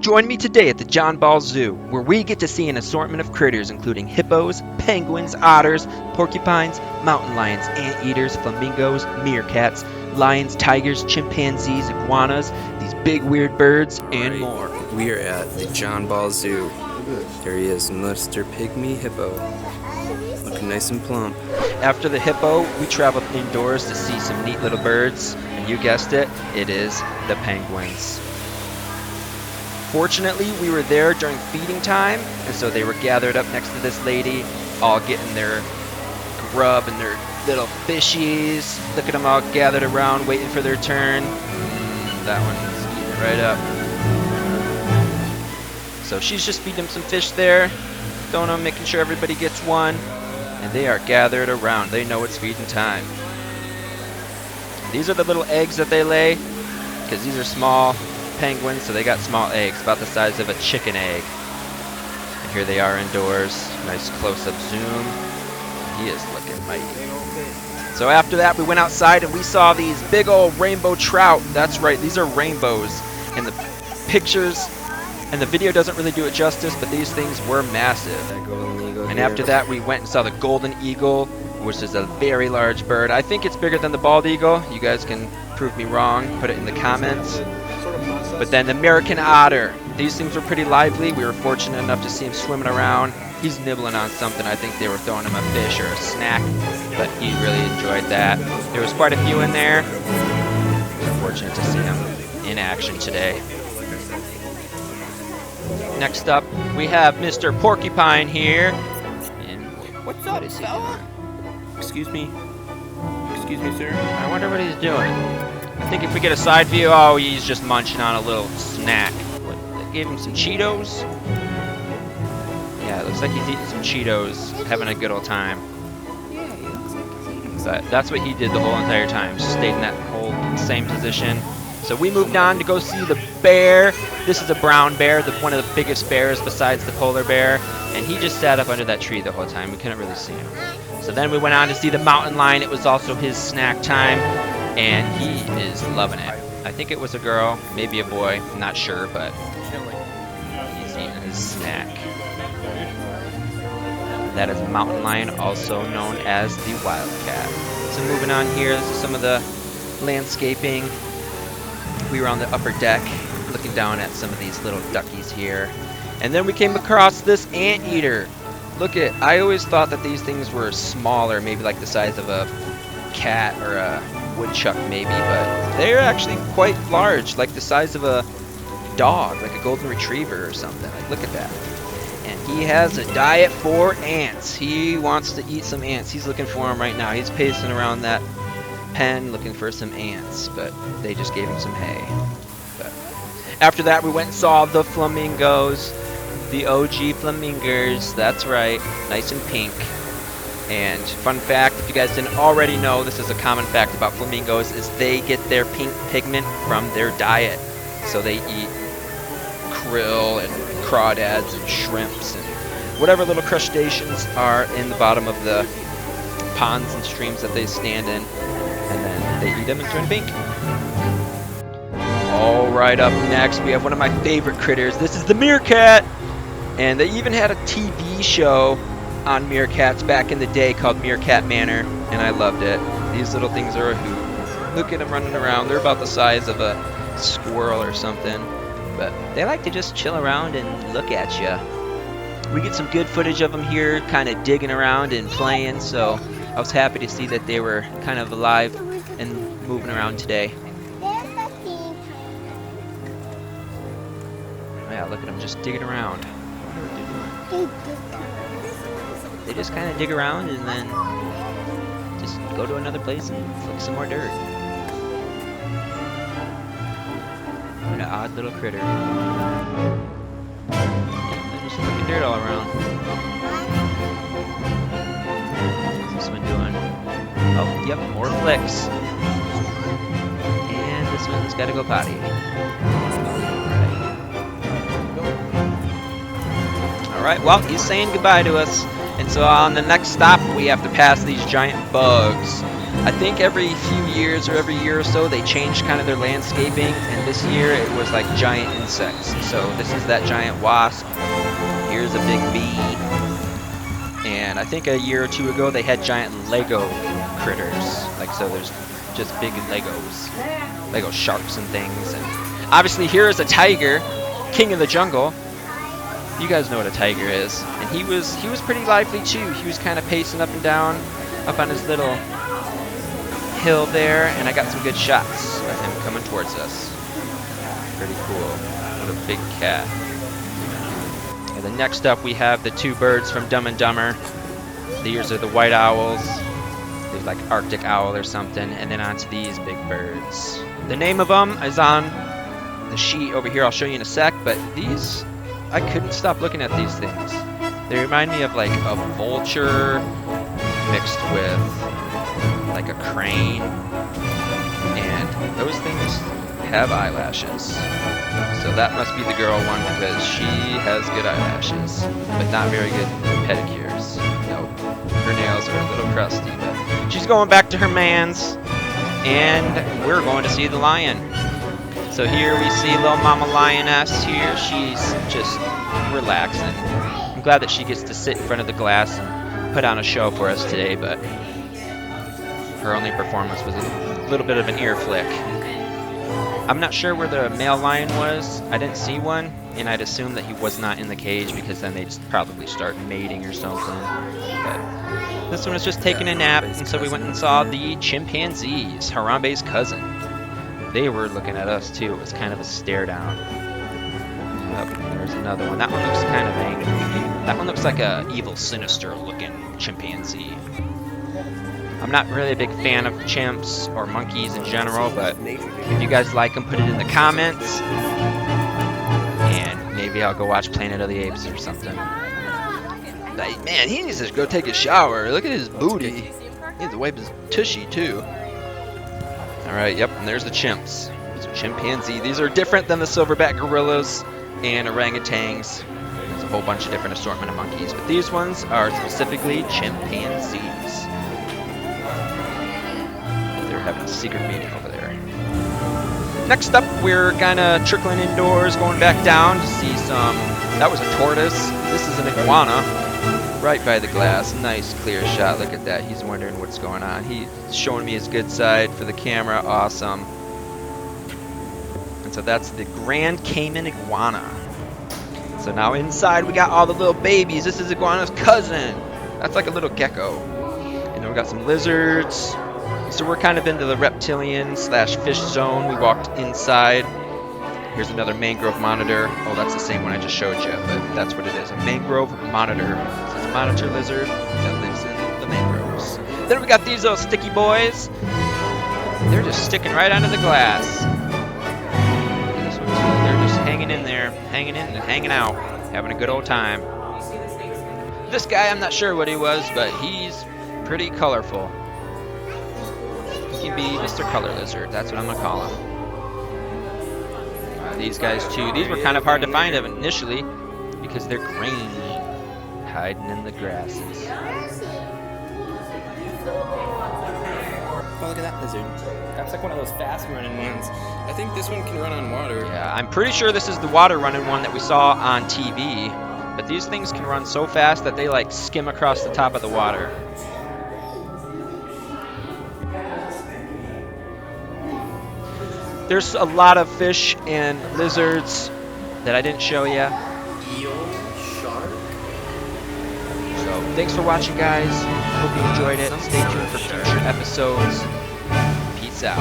Join me today at the John Ball Zoo, where we get to see an assortment of critters including hippos, penguins, otters, porcupines, mountain lions, anteaters, flamingos, meerkats, lions, tigers, chimpanzees, iguanas, these big weird birds, and more. We are at the John Ball Zoo. There he is, Mr. Pygmy Hippo. Looking nice and plump. After the hippo, we traveled indoors to see some neat little birds, and you guessed it, it is the penguins. Fortunately, we were there during feeding time, and so they were gathered up next to this lady, all getting their grub and their little fishies. Look at them all gathered around, waiting for their turn. That one's eating it right up. So she's just feeding them some fish there, throwing them, making sure everybody gets one, and they are gathered around. They know it's feeding time. These are the little eggs that they lay, because these are small penguins, so they got small eggs, about the size of a chicken egg. And here they are indoors. Nice close-up zoom. He is looking mighty. So after that, we went outside and we saw these big old rainbow trout. That's right, these are rainbows. And the pictures and the video doesn't really do it justice, but these things were massive. And after that, we went and saw the golden eagle, which is a very large bird. I think it's bigger than the bald eagle. You guys can prove me wrong. Put it in the comments. But then the American otter. These things were pretty lively. We were fortunate enough to see him swimming around. He's nibbling on something. I think they were throwing him a fish or a snack, but he really enjoyed that. There was quite a few in there. We were fortunate to see him in action today. Next up, we have Mr. Porcupine here. And What's up, fella? Excuse me, sir. I wonder what he's doing. I think if we get a side view, oh, he's just munching on a little snack. What, they gave him some Cheetos? Yeah, it looks like he's eating some Cheetos, having a good old time. Yeah, he looks like he's eating But something. that's what he did the whole entire time, just stayed in that whole same position. So we moved on to go see the bear. This is a brown bear, one of the biggest bears besides the polar bear. And he just sat up under that tree the whole time. We couldn't really see him. So then we went on to see the mountain lion. It was also his snack time. And he is loving it. I think it was a girl, maybe a boy, I'm not sure, but he's eating his snack. That is mountain lion, also known as the wildcat. So moving on here, this is some of the landscaping. We were on the upper deck, looking down at some of these little duckies here. And then we came across this anteater. Look at, I always thought that these things were smaller, maybe like the size of a cat or a woodchuck maybe, but they're actually quite large, like the size of a dog, like a golden retriever or something. Like, look at that. And he has a diet for ants. He wants to eat some ants. He's looking for them right now. He's pacing around that pen looking for some ants, but they just gave him some hay. But after that, we went and saw the flamingos, the OG flamingos. That's right, nice and pink. And fun fact, if you guys didn't already know, this is a common fact about flamingos, is they get their pink pigment from their diet. So they eat krill and crawdads and shrimps and whatever little crustaceans are in the bottom of the ponds and streams that they stand in. And then they eat them and turn pink. All right, up next, we have one of my favorite critters. This is the meerkat. And they even had a TV show on meerkats back in the day called Meerkat Manor, and I loved it. These little things are a hoot. Look at them running around. They're about the size of a squirrel or something, but they like to just chill around and look at you. We get some good footage of them here, kind of digging around and playing, so I was happy to see that they were kind of alive and moving around today. Yeah, look at them just digging around. I wonder what they're doing. They just kind of dig around and then just go to another place and flick some more dirt. What an odd little critter. Yeah, they're just flicking dirt all around. What's this one doing? Oh, yep, more flicks. And this one's got to go potty. Alright, well, he's saying goodbye to us. And so on the next stop, we have to pass these giant bugs. I think every few years or every year or so they change kind of their landscaping, and this year it was like giant insects. So this is that giant wasp. Here's a big bee. And I think a year or two ago they had giant Lego critters. Like, so there's just big Legos. Lego sharks and things. And obviously here is a tiger, king of the jungle. You guys know what a tiger is. And he was pretty lively too. He was kind of pacing up and down up on his little hill there, and I got some good shots of him coming towards us. Pretty cool. What a big cat. And then next up we have the two birds from Dumb and Dumber. These are the white owls. There's like Arctic owl or something, and then onto these big birds. The name of them is on the sheet over here. I'll show you in a sec, but these, I couldn't stop looking at these things. They remind me of like a vulture mixed with like a crane, and those things have eyelashes. So that must be the girl one because she has good eyelashes, but not very good pedicures. Nope. Her nails are a little crusty, but she's going back to her man's, and we're going to see the lion. So here we see little mama lioness here. She's just relaxing. I'm glad that she gets to sit in front of the glass and put on a show for us today, but her only performance was a little bit of an ear flick. I'm not sure where the male lion was. I didn't see one, and I'd assume that he was not in the cage because then they'd probably start mating or something. But this one was just taking a nap, and so we went and saw the chimpanzees, Harambe's cousin. They were looking at us too. It was kind of a stare down. Oh, there's another one. That one looks kind of angry. That one looks like a evil, sinister looking chimpanzee. I'm not really a big fan of chimps or monkeys in general, but if you guys like them, put it in the comments, and maybe I'll go watch Planet of the Apes or something. Like, man, he needs to go take a shower. Look at his booty. He needs to wipe his tushy too. Alright, yep, and there's the chimps. These are chimpanzees. These are different than the silverback gorillas and orangutans. There's a whole bunch of different assortment of monkeys, but these ones are specifically chimpanzees. Having a secret meeting over there. Next up, we're kind of trickling indoors, going back down to see some. That was a tortoise. This is an iguana, right by the glass. Nice clear shot. Look at that. He's wondering what's going on. He's showing me his good side for the camera. Awesome. And so that's the Grand Cayman iguana. So now inside we got all the little babies. This is iguana's cousin. That's like a little gecko. And then we got some lizards. So we're kind of into the reptilian / fish zone. We walked inside. Here's another mangrove monitor. Oh, that's the same one I just showed you, but that's what it is. A mangrove monitor. So it's a monitor lizard that lives in the mangroves. Then we got these little sticky boys. They're just sticking right onto the glass. This one too. They're just hanging in there, hanging in and hanging out, having a good old time. This guy, I'm not sure what he was, but he's pretty colorful. He can be Mr. Color Lizard. That's what I'm going to call him. These guys, too. These were kind of hard to find initially because they're green, hiding in the grasses. Oh, look at that lizard. That's like one of those fast-running ones. I think this one can run on water. Yeah, I'm pretty sure this is the water-running one that we saw on TV. But these things can run so fast that they, like, skim across the top of the water. There's a lot of fish and lizards that I didn't show you. Eel, shark. So thanks for watching, guys. Hope you enjoyed it. Stay tuned for future episodes. Peace out.